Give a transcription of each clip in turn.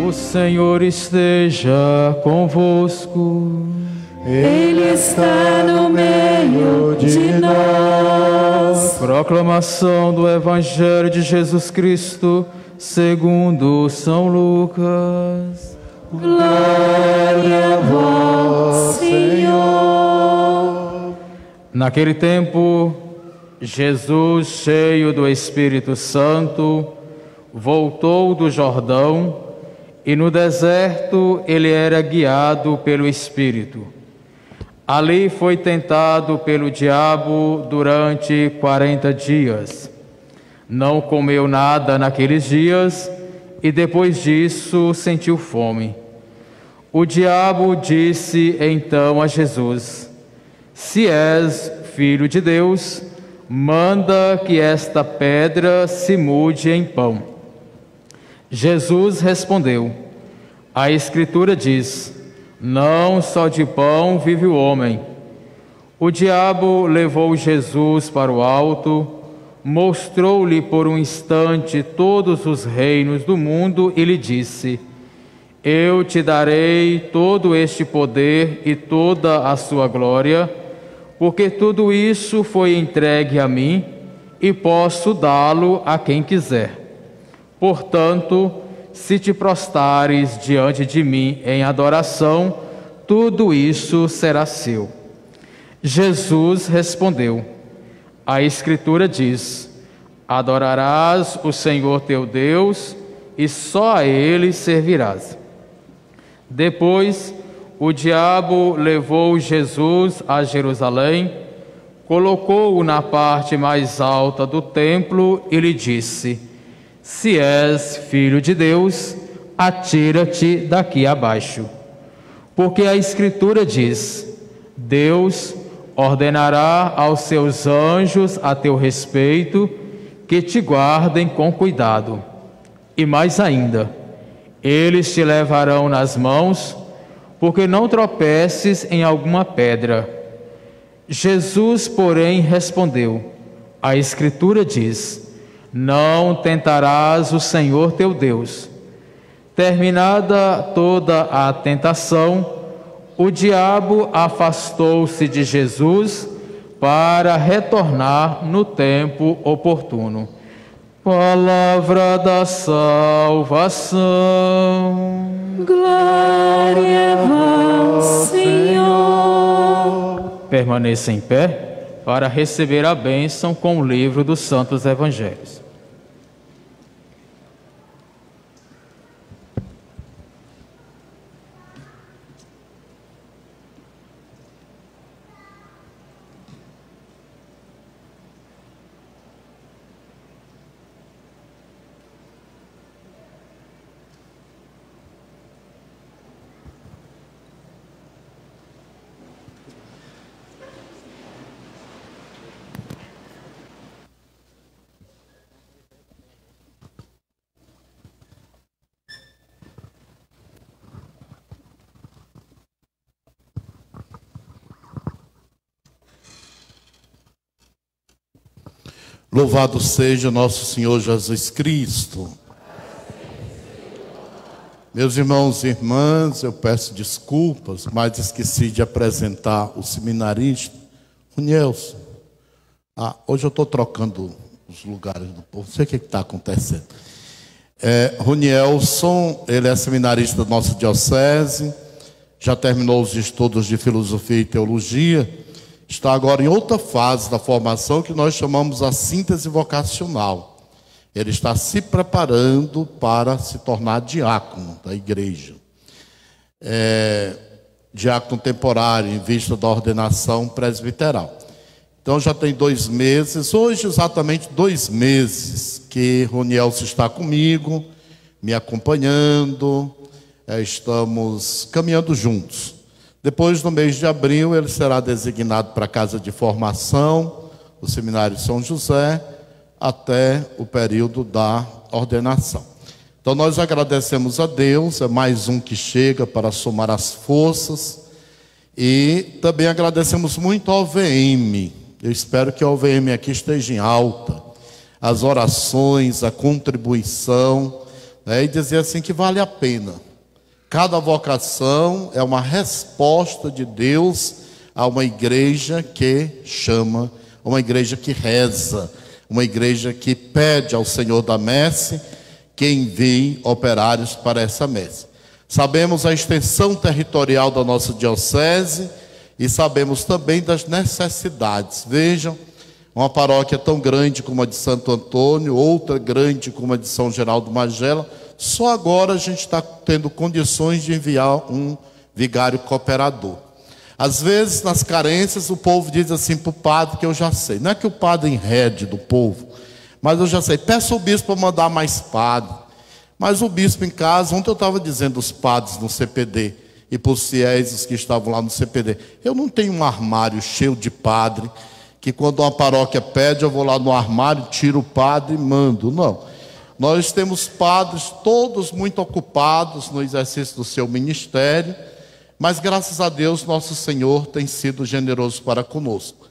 O Senhor esteja convosco. Ele está no meio de nós. Proclamação do Evangelho de Jesus Cristo segundo São Lucas. Glória a vós, Senhor. Naquele tempo, Jesus, cheio do Espírito Santo, voltou do Jordão e no deserto ele era guiado pelo Espírito. Ali foi tentado pelo diabo durante 40 dias. Não comeu nada naqueles dias e depois disso sentiu fome. O diabo disse então a Jesus: Se és filho de Deus, manda que esta pedra se mude em pão. Jesus respondeu: A Escritura diz: Não só de pão vive o homem. O diabo levou Jesus para o alto, mostrou-lhe por um instante todos os reinos do mundo e lhe disse: Eu te darei todo este poder e toda a sua glória, porque tudo isso foi entregue a mim e posso dá-lo a quem quiser. Portanto, se te prostares diante de mim em adoração, tudo isso será seu. Jesus respondeu: A Escritura diz: Adorarás o Senhor teu Deus e só a Ele servirás. Depois, o diabo levou Jesus a Jerusalém, colocou-o na parte mais alta do templo e lhe disse: Se és filho de Deus, atira-te daqui abaixo. Porque a Escritura diz: Deus ordenará aos seus anjos a teu respeito, que te guardem com cuidado. E mais ainda, eles te levarão nas mãos, porque não tropeces em alguma pedra. Jesus, porém, respondeu: A Escritura diz: Não tentarás o Senhor teu Deus. Terminada toda a tentação, o diabo afastou-se de Jesus para retornar no tempo oportuno. Palavra da salvação. Glória a vós, Senhor. Permaneça em pé para receber a bênção com o livro dos Santos Evangelhos. Louvado seja nosso Senhor Jesus Cristo. Meus irmãos e irmãs, eu peço desculpas, mas esqueci de apresentar o seminarista, o Nelson. Hoje eu estou trocando os lugares do povo, não sei o que está acontecendo. Runielson, ele é seminarista da nossa diocese, já terminou os estudos de filosofia e teologia, está agora em outra fase da formação que nós chamamos a síntese vocacional. Ele está se preparando para se tornar diácono da igreja. Diácono temporário, em vista da ordenação presbiteral. Então já tem 2 meses, hoje exatamente 2 meses, que Ronielson está comigo, me acompanhando, estamos caminhando juntos. Depois, no mês de abril, ele será designado para a casa de formação, o Seminário São José, até o período da ordenação. Então, nós agradecemos a Deus, é mais um que chega para somar as forças, e também agradecemos muito ao OVM. Eu espero que a OVM aqui esteja em alta. As orações, a contribuição E dizer assim que vale a pena. Cada vocação é uma resposta de Deus a uma igreja que chama, uma igreja que reza, uma igreja que pede ao Senhor da messe que envie operários para essa messe. Sabemos a extensão territorial da nossa diocese e sabemos também das necessidades. Vejam, uma paróquia tão grande como a de Santo Antônio, outra grande como a de São Geraldo Magela, só agora a gente está tendo condições de enviar um vigário cooperador. Às vezes, nas carências, o povo diz assim para o padre, que eu já sei. Não é que o padre enrede do povo, mas eu já sei. Peça ao bispo para mandar mais padre. Mas o bispo em casa, ontem eu estava dizendo os padres no CPD, e para os fiéis os que estavam lá no CPD, eu não tenho um armário cheio de padre, que quando uma paróquia pede, eu vou lá no armário, tiro o padre e mando. Não. Nós temos padres todos muito ocupados no exercício do seu ministério, mas graças a Deus nosso Senhor tem sido generoso para conosco.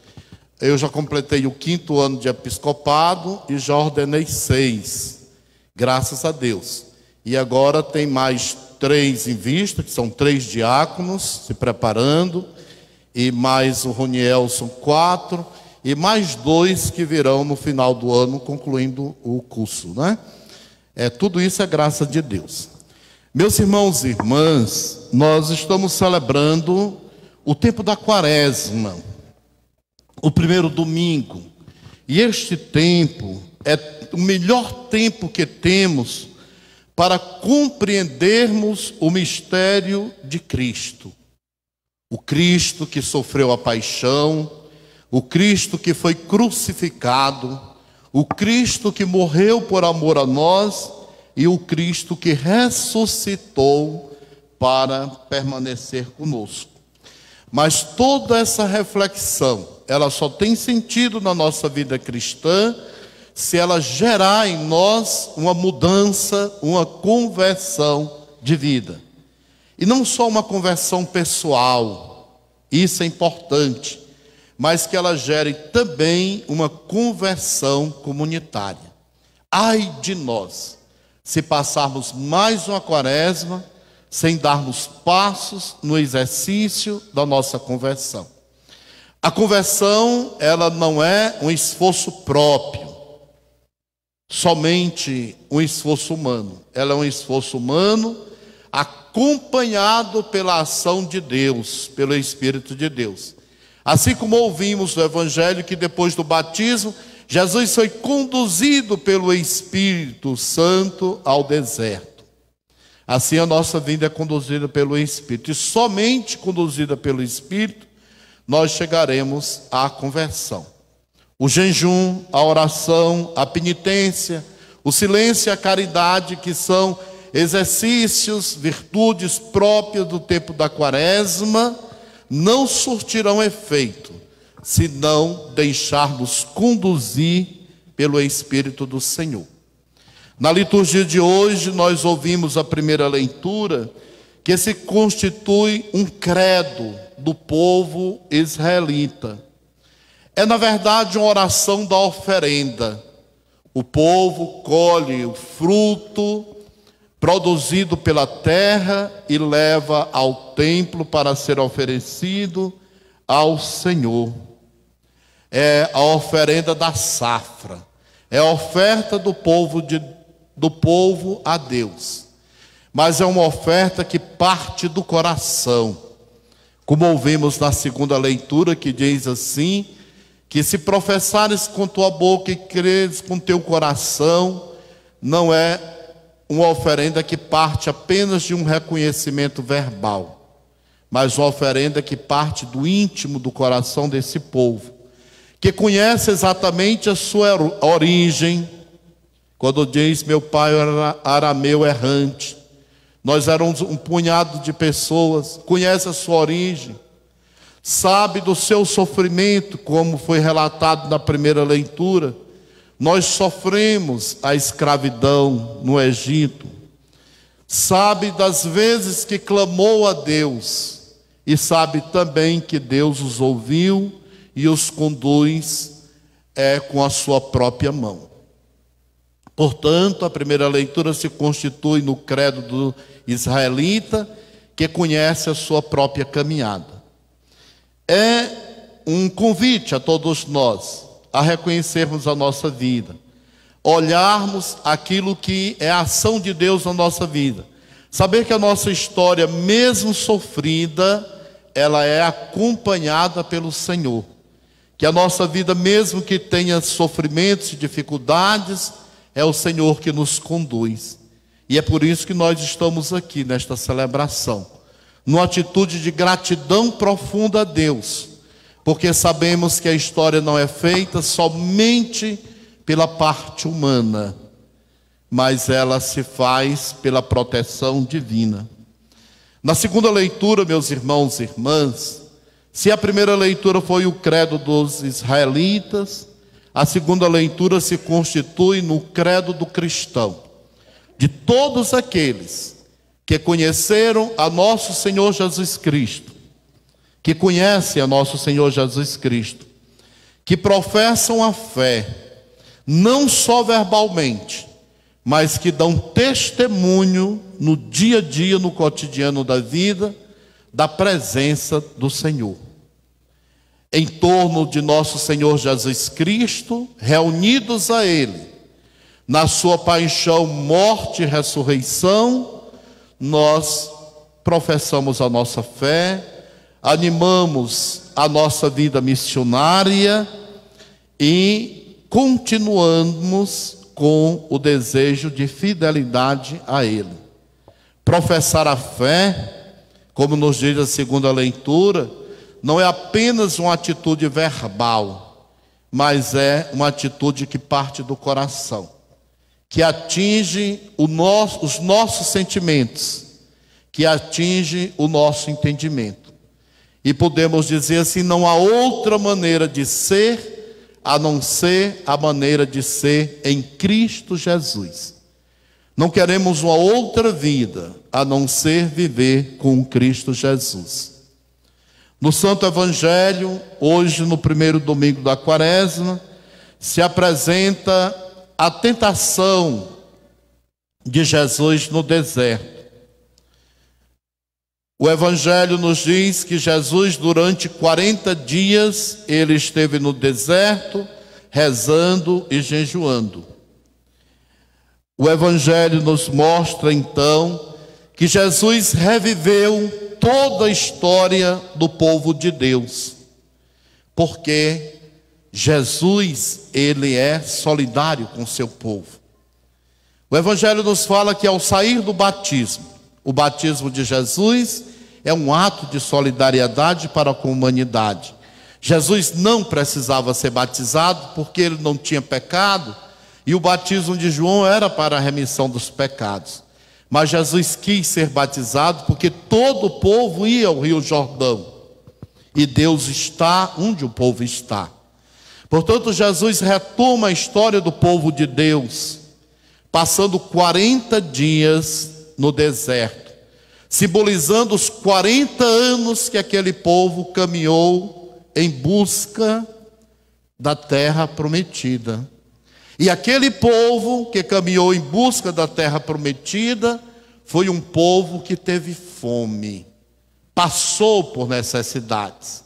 Eu já completei o 5º ano de episcopado e já ordenei 6, graças a Deus. E agora tem mais 3 em vista, que são 3 diáconos se preparando, e mais o Ronielson 4, e mais 2 que virão no final do ano, concluindo o curso, né? Tudo isso é graça de Deus. Meus irmãos e irmãs, nós estamos celebrando o tempo da Quaresma, o primeiro domingo. E este tempo é o melhor tempo que temos para compreendermos o mistério de Cristo. O Cristo que sofreu a paixão, o Cristo que foi crucificado, o Cristo que morreu por amor a nós e o Cristo que ressuscitou para permanecer conosco. Mas toda essa reflexão, ela só tem sentido na nossa vida cristã se ela gerar em nós uma mudança, uma conversão de vida. E não só uma conversão pessoal, isso é importante, mas que ela gere também uma conversão comunitária. Ai de nós, se passarmos mais uma Quaresma sem darmos passos no exercício da nossa conversão. A conversão, ela não é um esforço próprio, somente um esforço humano. Ela é um esforço humano acompanhado pela ação de Deus, pelo Espírito de Deus. Assim como ouvimos no Evangelho que depois do batismo, Jesus foi conduzido pelo Espírito Santo ao deserto. Assim a nossa vida é conduzida pelo Espírito. E somente conduzida pelo Espírito, nós chegaremos à conversão. O jejum, a oração, a penitência, o silêncio e a caridade, que são exercícios, virtudes próprias do tempo da Quaresma, não surtirão efeito se não deixarmos conduzir pelo Espírito do Senhor. Na liturgia de hoje, nós ouvimos a primeira leitura, que se constitui um credo do povo israelita. É, na verdade, uma oração da oferenda. O povo colhe o fruto produzido pela terra e leva ao templo para ser oferecido ao Senhor. É a oferenda da safra, é a oferta do povo a Deus, mas é uma oferta que parte do coração, como ouvimos na segunda leitura, que diz assim, que se professares com tua boca e creres com teu coração, não é uma oferenda que parte apenas de um reconhecimento verbal, mas uma oferenda que parte do íntimo do coração desse povo, que conhece exatamente a sua origem. Quando diz, meu pai era arameu errante, nós éramos um punhado de pessoas, conhece a sua origem, sabe do seu sofrimento, como foi relatado na primeira leitura. Nós sofremos a escravidão no Egito, sabe das vezes que clamou a Deus, e sabe também que Deus os ouviu e os conduz com a sua própria mão. Portanto, a primeira leitura se constitui no credo do israelita, que conhece a sua própria caminhada. É um convite a todos nós a reconhecermos a nossa vida, olharmos aquilo que é a ação de Deus na nossa vida, saber que a nossa história, mesmo sofrida, ela é acompanhada pelo Senhor, que a nossa vida, mesmo que tenha sofrimentos e dificuldades, é o Senhor que nos conduz. E é por isso que nós estamos aqui nesta celebração, numa atitude de gratidão profunda a Deus, porque sabemos que a história não é feita somente pela parte humana, mas ela se faz pela proteção divina. Na segunda leitura, meus irmãos e irmãs, se a primeira leitura foi o credo dos israelitas, a segunda leitura se constitui no credo do cristão, de todos aqueles que conheceram a nosso Senhor Jesus Cristo, que conhecem a nosso Senhor Jesus Cristo, que professam a fé, não só verbalmente, mas que dão testemunho no dia a dia, no cotidiano da vida, da presença do Senhor. Em torno de nosso Senhor Jesus Cristo, reunidos a Ele, na sua paixão, morte e ressurreição, nós professamos a nossa fé, animamos a nossa vida missionária e continuamos com o desejo de fidelidade a Ele. Professar a fé, como nos diz a segunda leitura, não é apenas uma atitude verbal, mas é uma atitude que parte do coração, que atinge os nossos sentimentos, que atinge o nosso entendimento. E podemos dizer assim, não há outra maneira de ser, a não ser a maneira de ser em Cristo Jesus. Não queremos uma outra vida, a não ser viver com Cristo Jesus. No Santo Evangelho, hoje no primeiro domingo da Quaresma, se apresenta a tentação de Jesus no deserto. O Evangelho nos diz que Jesus, durante 40 dias, ele esteve no deserto, rezando e jejuando. O Evangelho nos mostra, então, que Jesus reviveu toda a história do povo de Deus, porque Jesus, ele é solidário com o seu povo. O Evangelho nos fala que ao sair do batismo, o batismo de Jesus é um ato de solidariedade para com a humanidade. Jesus não precisava ser batizado porque ele não tinha pecado, e o batismo de João era para a remissão dos pecados. Mas Jesus quis ser batizado porque todo o povo ia ao Rio Jordão, e Deus está onde o povo está. Portanto, Jesus retoma a história do povo de Deus, passando 40 dias no deserto, simbolizando os 40 anos que aquele povo caminhou em busca da terra prometida. E aquele povo que caminhou em busca da terra prometida foi um povo que teve fome, passou por necessidades.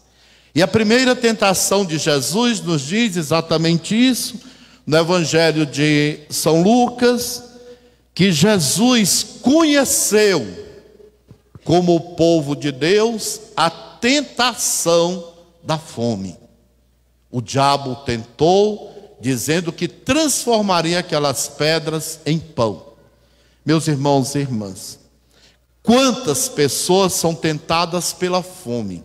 E a primeira tentação de Jesus nos diz exatamente isso, no Evangelho de São Lucas, que Jesus conheceu, como o povo de Deus, a tentação da fome. O diabo tentou, dizendo que transformaria aquelas pedras em pão. Meus irmãos e irmãs, quantas pessoas são tentadas pela fome?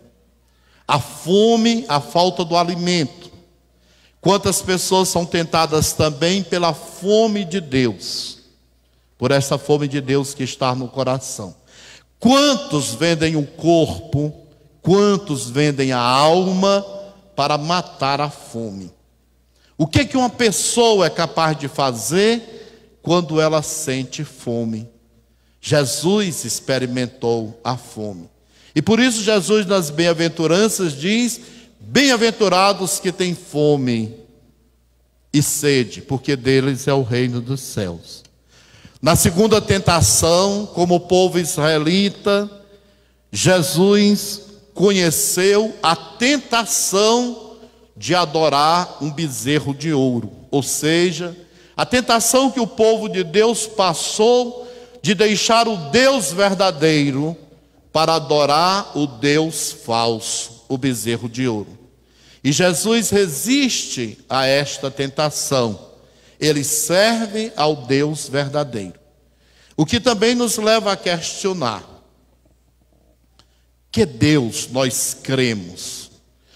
A fome, a falta do alimento. Quantas pessoas são tentadas também pela fome de Deus, por essa fome de Deus que está no coração. Quantos vendem o corpo, quantos vendem a alma para matar a fome? O que uma pessoa é capaz de fazer quando ela sente fome? Jesus experimentou a fome. E por isso Jesus nas bem-aventuranças diz: bem-aventurados que têm fome e sede, porque deles é o reino dos céus. Na segunda tentação, como o povo israelita, Jesus conheceu a tentação de adorar um bezerro de ouro, ou seja, a tentação que o povo de Deus passou de deixar o Deus verdadeiro para adorar o Deus falso, o bezerro de ouro. E Jesus resiste a esta tentação. Ele serve ao Deus verdadeiro. O que também nos leva a questionar: que Deus nós cremos?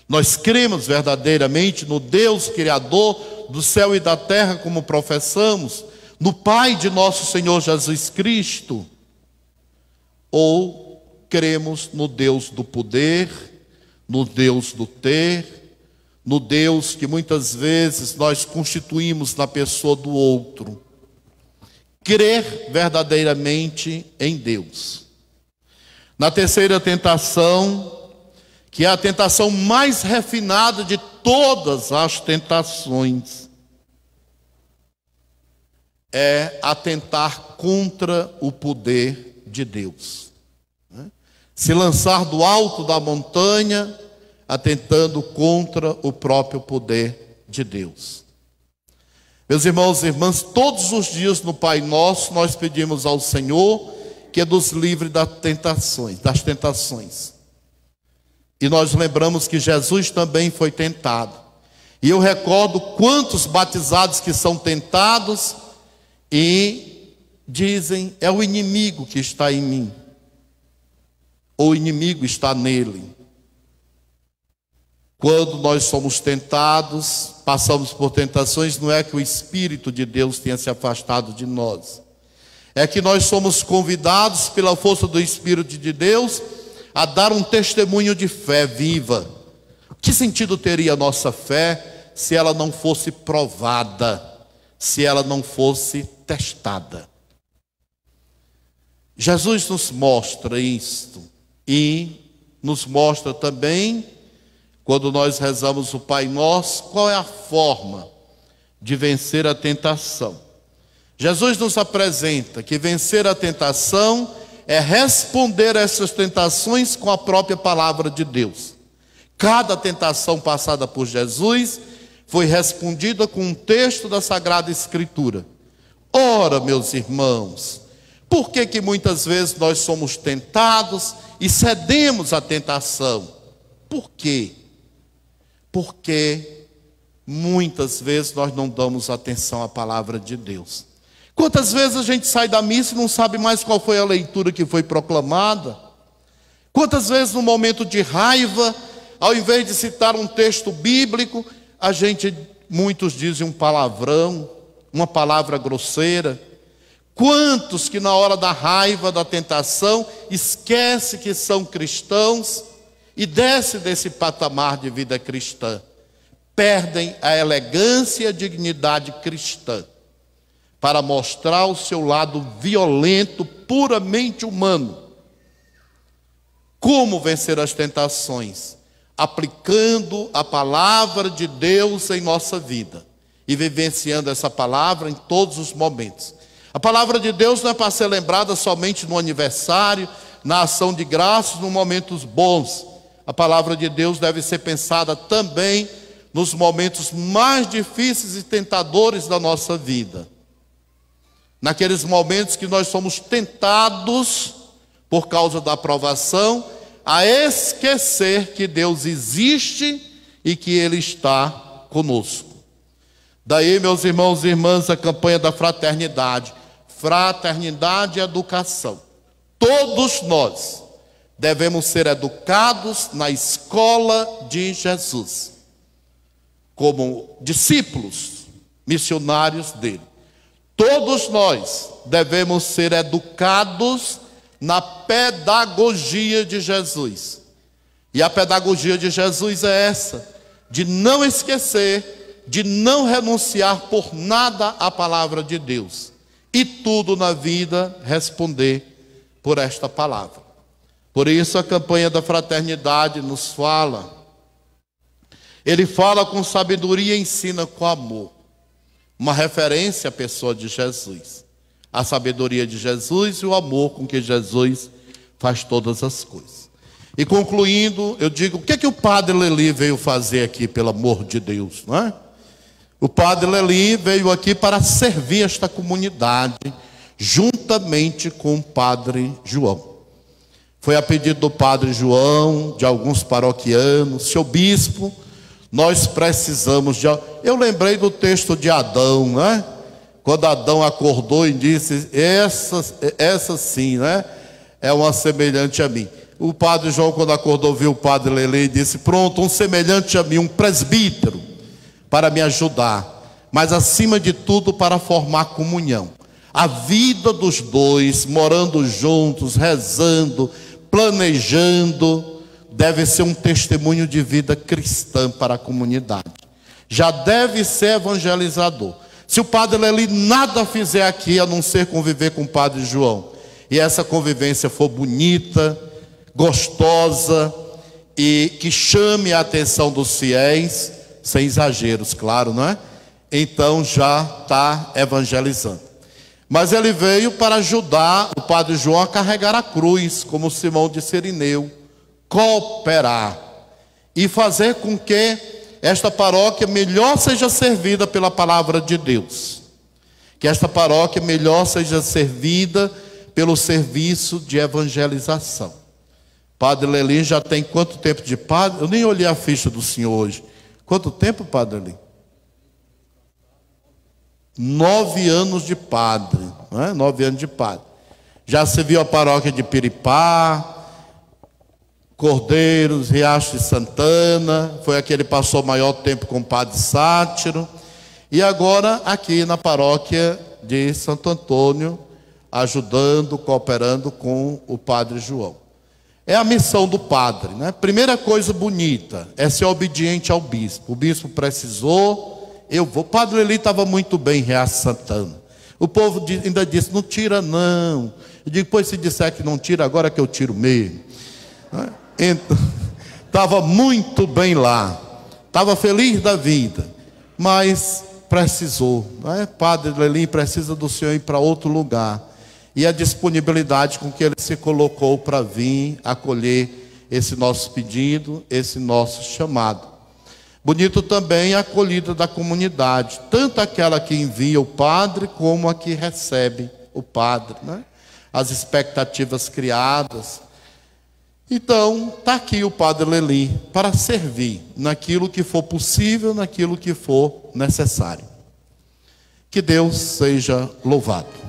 Nós cremos verdadeiramente no Deus Criador do céu e da terra, como professamos, no Pai de nosso Senhor Jesus Cristo? Ou cremos no Deus do poder, no Deus do ter, no Deus que muitas vezes nós constituímos na pessoa do outro? Crer verdadeiramente em Deus. Na terceira tentação, que é a tentação mais refinada de todas as tentações, é atentar contra o poder de Deus. Se lançar do alto da montanha, atentando contra o próprio poder de Deus. Meus irmãos e irmãs, todos os dias no Pai Nosso nós pedimos ao Senhor que nos livre das tentações. E nós lembramos que Jesus também foi tentado. E eu recordo quantos batizados que são tentados e dizem: é o inimigo que está em mim, ou o inimigo está nele. Quando nós somos tentados, passamos por tentações, não é que o Espírito de Deus tenha se afastado de nós. É que nós somos convidados pela força do Espírito de Deus a dar um testemunho de fé viva. Que sentido teria a nossa fé se ela não fosse provada, se ela não fosse testada? Jesus nos mostra isto e nos mostra também, quando nós rezamos o Pai Nosso, qual é a forma de vencer a tentação. Jesus nos apresenta que vencer a tentação é responder a essas tentações com a própria palavra de Deus. Cada tentação passada por Jesus foi respondida com um texto da Sagrada Escritura. Ora, meus irmãos, por que muitas vezes nós somos tentados e cedemos à tentação? Por quê? Porque muitas vezes nós não damos atenção à palavra de Deus. Quantas vezes a gente sai da missa e não sabe mais qual foi a leitura que foi proclamada? Quantas vezes no momento de raiva, ao invés de citar um texto bíblico, muitos dizem um palavrão, uma palavra grosseira. Quantos que na hora da raiva, da tentação, esquece que são cristãos e desce desse patamar de vida cristã, perdem a elegância e a dignidade cristã para mostrar o seu lado violento, puramente humano. Como vencer as tentações? Aplicando a palavra de Deus em nossa vida e vivenciando essa palavra em todos os momentos. A palavra de Deus não é para ser lembrada somente no aniversário, na ação de graças, nos momentos bons. A palavra de Deus deve ser pensada também nos momentos mais difíceis e tentadores da nossa vida. Naqueles momentos que nós somos tentados, por causa da provação, a esquecer que Deus existe e que Ele está conosco. Daí, meus irmãos e irmãs, a campanha da fraternidade. Fraternidade e educação. Todos nós devemos ser educados na escola de Jesus, como discípulos, missionários dele. Todos nós devemos ser educados na pedagogia de Jesus. E a pedagogia de Jesus é essa, de não esquecer, de não renunciar por nada à palavra de Deus. E tudo na vida responder por esta palavra. Por isso a campanha da fraternidade nos fala. Ele fala com sabedoria e ensina com amor. uma referência à pessoa de Jesus, a sabedoria de Jesus e o amor com que Jesus faz todas as coisas. E concluindo, eu digo, o que é que o padre Lely veio fazer aqui, pelo amor de Deus, não é? O padre Lely veio aqui para servir esta comunidade, juntamente com o padre João. Foi a pedido do padre João, de alguns paroquianos, seu bispo, nós precisamos de... Eu lembrei do texto de Adão, né? Quando Adão acordou e disse, essa sim, né? É uma semelhante a mim. O padre João, quando acordou, viu o padre Lely e disse, pronto, um semelhante a mim, um presbítero, para me ajudar, mas acima de tudo para formar comunhão. A vida dos dois, morando juntos, rezando, planejando, deve ser um testemunho de vida cristã para a comunidade. Já deve ser evangelizador. Se o padre Lely nada fizer aqui, a não ser conviver com o padre João, e essa convivência for bonita, gostosa, e que chame a atenção dos fiéis, sem exageros, claro, não é? Então já está evangelizando. Mas ele veio para ajudar o padre João a carregar a cruz, como Simão de Cirineu, cooperar e fazer com que esta paróquia melhor seja servida pela palavra de Deus, que esta paróquia melhor seja servida pelo serviço de evangelização. Padre Lely já tem quanto tempo de padre? Eu nem olhei a ficha do senhor hoje. Quanto tempo, padre Lely? 9 anos de padre, não é? 9 anos de padre. Já serviu a paróquia de Piripá, Cordeiros, Riacho de Santana, foi aqui que ele passou o maior tempo com o padre Sátiro, e agora aqui na paróquia de Santo Antônio, ajudando, cooperando com o padre João. É a missão do padre, né? Primeira coisa bonita é ser obediente ao bispo. O bispo precisou, eu vou. O padre Lely estava muito bem em Riacho Santana. O povo ainda disse, não tira não. Eu digo, pois se disser que não tira, agora que eu tiro mesmo. Então, estava muito bem lá, estava feliz da vida, mas precisou, não é? Padre Lely precisa do senhor ir para outro lugar. E a disponibilidade com que ele se colocou para vir acolher esse nosso pedido, esse nosso chamado. Bonito também a acolhida da comunidade, tanto aquela que envia o padre, como a que recebe o padre, né? As expectativas criadas. Então, está aqui o padre Lely para servir naquilo que for possível, naquilo que for necessário. Que Deus seja louvado.